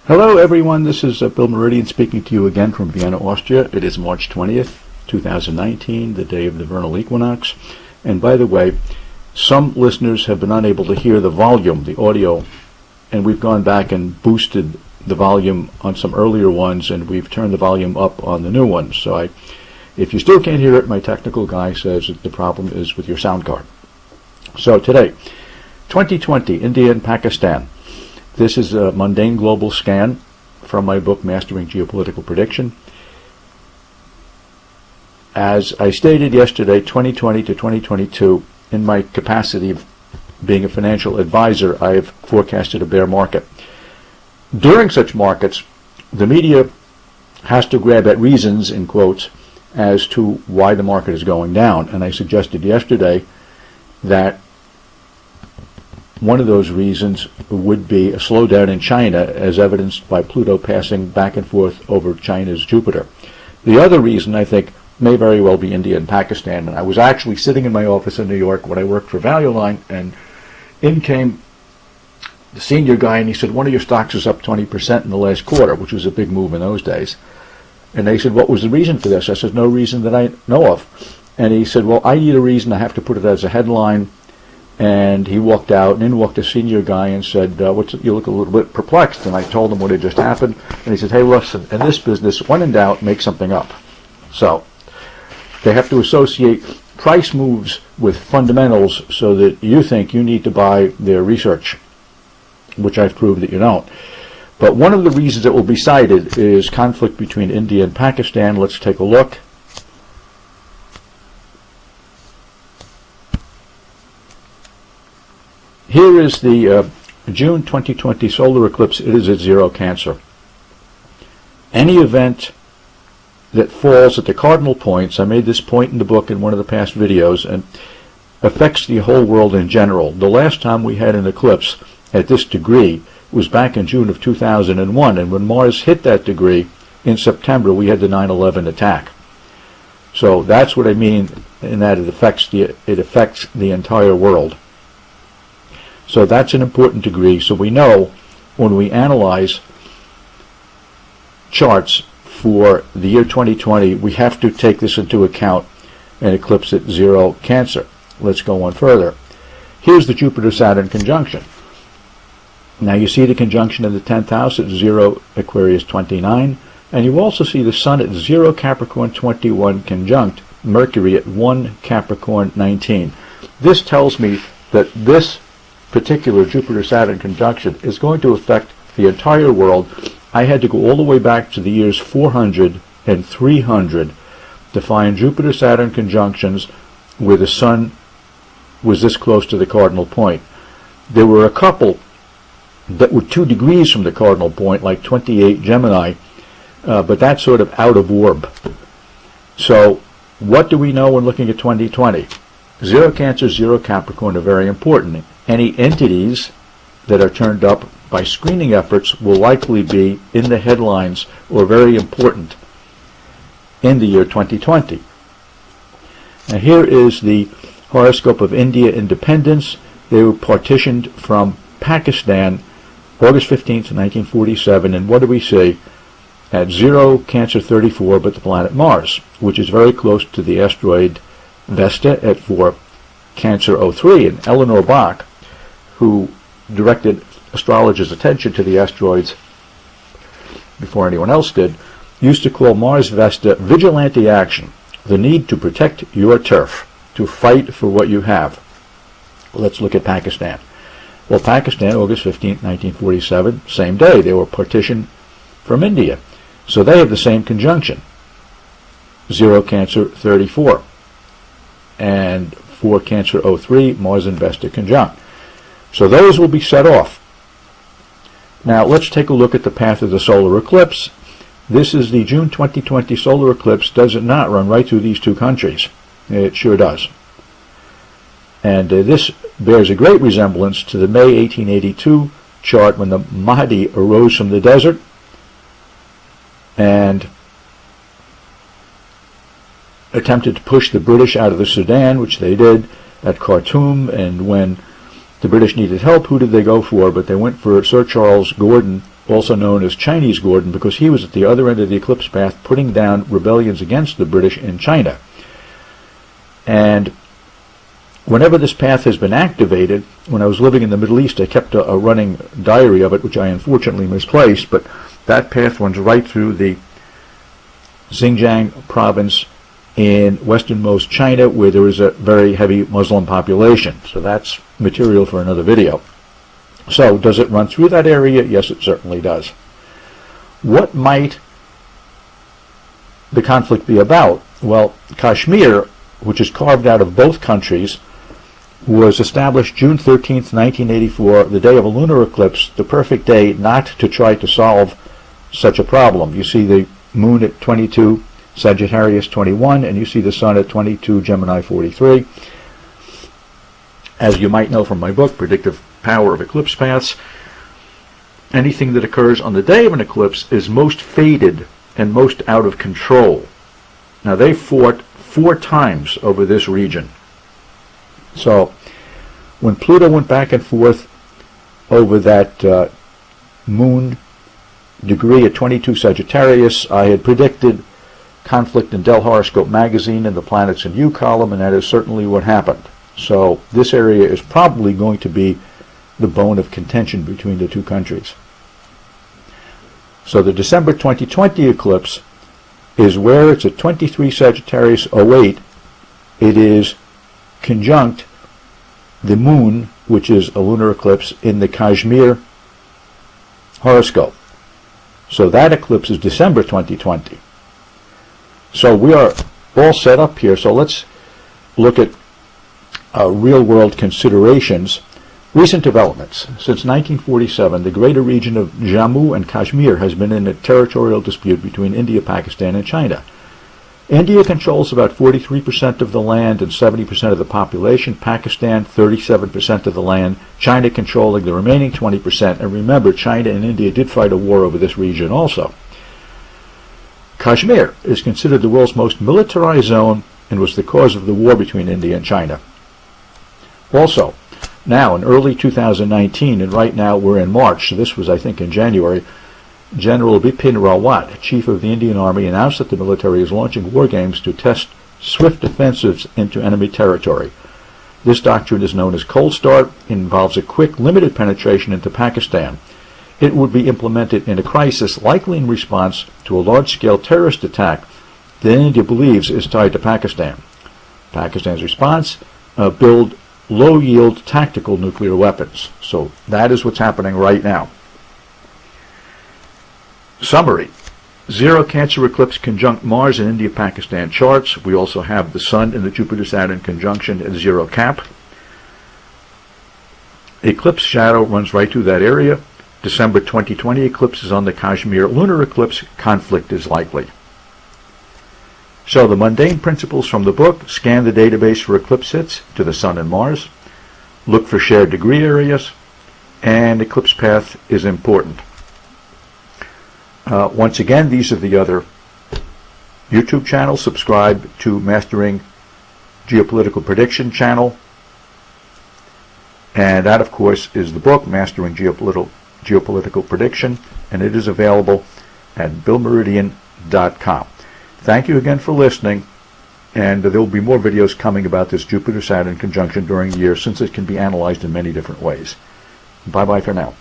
Hello everyone, this is Bill Meridian speaking to you again from Vienna, Austria. It is March 20th, 2019, the day of the vernal equinox. And by the way, some listeners have been unable to hear the volume, the audio, and we've gone back and boosted the volume on some earlier ones, and we've turned the volume up on the new ones. So if you still can't hear it, my technical guy says that the problem is with your sound card. So today, 2020, India and Pakistan. This is a mundane global scan from my book, Mastering Geopolitical Prediction. As I stated yesterday, 2020 to 2022, in my capacity of being a financial advisor, I have forecasted a bear market. During such markets, the media has to grab at reasons, in quotes, as to why the market is going down. And I suggested yesterday that one of those reasons would be a slowdown in China, as evidenced by Pluto passing back and forth over China's Jupiter. The other reason, I think, may very well be India and Pakistan. And I was actually sitting in my office in New York when I worked for Value Line, and in came the senior guy, and he said, one of your stocks is up 20% in the last quarter, which was a big move in those days. And they said, what was the reason for this? I said, no reason that I know of. And he said, well, I need a reason. I have to put it as a headline. And he walked out, and in walked a senior guy and said, you look a little bit perplexed. And I told him what had just happened. And he said, hey, listen, in this business, when in doubt, make something up. So they have to associate price moves with fundamentals so that you think you need to buy their research, which I've proved that you don't. But one of the reasons that will be cited is conflict between India and Pakistan. Let's take a look. Here is the June 2020 solar eclipse. It is at 0 Cancer. Any event that falls at the cardinal points, I made this point in the book in one of the past videos, and affects the whole world in general. The last time we had an eclipse at this degree was back in June of 2001, and when Mars hit that degree in September, we had the 9/11 attack. So that's what I mean in that it affects the entire world. So that's an important degree. So we know when we analyze charts for the year 2020, we have to take this into account, an eclipse at 0 Cancer. Let's go on further. Here's the Jupiter-Saturn Conjunction. Now you see the conjunction in the 10th house at 0 Aquarius 29, and you also see the Sun at 0 Capricorn 21 conjunct Mercury at 1 Capricorn 19. This tells me that this particular Jupiter-Saturn conjunction is going to affect the entire world. I had to go all the way back to the years 400 and 300 to find Jupiter-Saturn conjunctions where the Sun was this close to the cardinal point. There were a couple that were 2 degrees from the cardinal point, like 28 Gemini, but that's sort of out of orb. So what do we know when looking at 2020? 0 Cancer, 0 Capricorn are very important. Any entities that are turned up by screening efforts will likely be in the headlines or very important in the year 2020. Now here is the horoscope of India independence. They were partitioned from Pakistan August 15th, 1947, and what do we see? At 0 Cancer 34, but the planet Mars, which is very close to the asteroid Vesta at 4 Cancer 03. And Eleanor Bach, who directed astrologers' attention to the asteroids before anyone else did, used to call Mars Vesta vigilante action, the need to protect your turf, to fight for what you have. Let's look at Pakistan. Well, Pakistan, August 15, 1947, same day, they were partitioned from India. So they have the same conjunction, 0 Cancer 34, and 4 Cancer 03, Mars and Vesta conjunct. So those will be set off. Now let's take a look at the path of the solar eclipse. This is the June 2020 solar eclipse. Does it not run right through these 2 countries? It sure does. And this bears a great resemblance to the May 1882 chart when the Mahdi arose from the desert and attempted to push the British out of the Sudan, which they did at Khartoum. And when the British needed help, who did they go for? But they went for Sir Charles Gordon also known as Chinese Gordon, because he was at the other end of the eclipse path putting down rebellions against the British in China. And whenever this path has been activated, when I was living in the Middle East, I kept a running diary of it, which I unfortunately misplaced, but that path runs right through the Xinjiang province in westernmost China, where there is a very heavy Muslim population. So that's material for another video. So does it run through that area? Yes, it certainly does. What might the conflict be about? Well, Kashmir, which is carved out of both countries, was established June 13th, 1984, the day of a lunar eclipse, the perfect day not to try to solve such a problem. You see the moon at 22, Sagittarius 21, and you see the sun at 22, Gemini 43. As you might know from my book, Predictive Power of Eclipse Paths, anything that occurs on the day of an eclipse is most faded and most out of control. Now, they fought 4 times over this region. So, when Pluto went back and forth over that moon degree at 22 Sagittarius, I had predicted conflict in Dell Horoscope magazine in the Planets in You column, and that is certainly what happened. So this area is probably going to be the bone of contention between the two countries. So the December 2020 eclipse is where it's at 23 Sagittarius 08. It is conjunct the moon, which is a lunar eclipse, in the Kashmir horoscope. So that eclipse is December 2020. So we are all set up here. So let's look at real-world considerations. Recent developments. Since 1947, the greater region of Jammu and Kashmir has been in a territorial dispute between India, Pakistan, and China. India controls about 43% of the land and 70% of the population. Pakistan, 37% of the land. China controlling the remaining 20%. And remember, China and India did fight a war over this region also. Kashmir is considered the world's most militarized zone and was the cause of the war between India and China. Also, now in early 2019, and right now we're in March, so this was I think in January, General Bipin Rawat, Chief of the Indian Army, announced that the military is launching war games to test swift offensives into enemy territory. This doctrine is known as Cold Start. It involves a quick, limited penetration into Pakistan. It would be implemented in a crisis, likely in response to a large-scale terrorist attack that India believes is tied to Pakistan. Pakistan's response, build low-yield tactical nuclear weapons. So that is what's happening right now. Summary. Zero Cancer eclipse conjunct Mars in India-Pakistan charts. We also have the Sun in the Jupiter-Saturn conjunction at 0 Cap. Eclipse shadow runs right through that area. December 2020 eclipse is on the Kashmir lunar eclipse. Conflict is likely. So the mundane principles from the book: scan the database for eclipse hits to the Sun and Mars, look for shared degree areas, and eclipse path is important. Once again, these are the other YouTube channels. Subscribe to Mastering Geopolitical Prediction channel, and that of course is the book Mastering Geopolitical Prediction, and it is available at BillMeridian.com. Thank you again for listening, and there will be more videos coming about this Jupiter-Saturn conjunction during the year, since it can be analyzed in many different ways. Bye-bye for now.